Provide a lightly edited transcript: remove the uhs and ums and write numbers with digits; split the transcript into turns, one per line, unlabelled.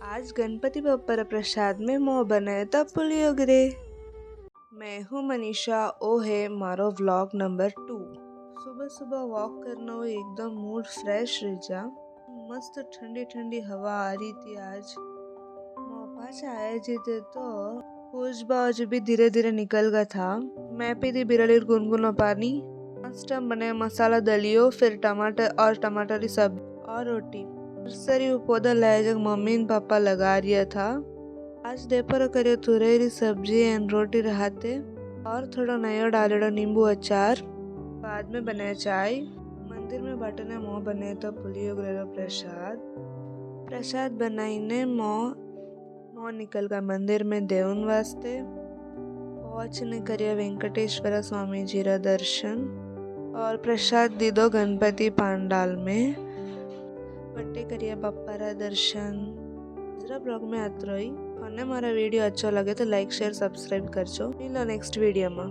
आज गणपति बप्पा प्रसाद में मोह बनाया था पुलियोगरे। मैं हूँ मनीषा, ओ है मारो व्लॉग नंबर 2। सुबह सुबह वॉक करना हो एकदम मूड फ्रेश रह जा। मस्त ठंडी ठंडी हवा आ रही थी आज। पास आया जीते तो कुछ बाज भी धीरे धीरे निकल गया था। मैं पी थी बिरलीर गुनगुना पानी। मस्त बने मसाला दलियो, फिर टमाटर की सब्जी और रोटी। सरी वो पौधा लाया जब मम्मी और पापा लगा रिया था। आज दोपहर करियो तुरई सब्जी एंड रोटी रहते और थोड़ा नयो डालेडो नींबू अचार। बाद में बनाया चाय। मंदिर में बटने मोह बने तो पुलियोगरे प्रसाद बनाईने मोह निकल गया मंदिर में देवन वास्ते। पहुंचने करिया वेंकटेश्वर स्वामी जी रा दर्शन और प्रसाद दीदो गणपति पांडाल में। बट्टे करिया बप्पा रा दर्शन। जरा ब्लॉग में आत रही। मारा वीडियो अच्छा लगे तो लाइक शेयर सब्सक्राइब करजो। मिलो नेक्स्ट वीडियो में।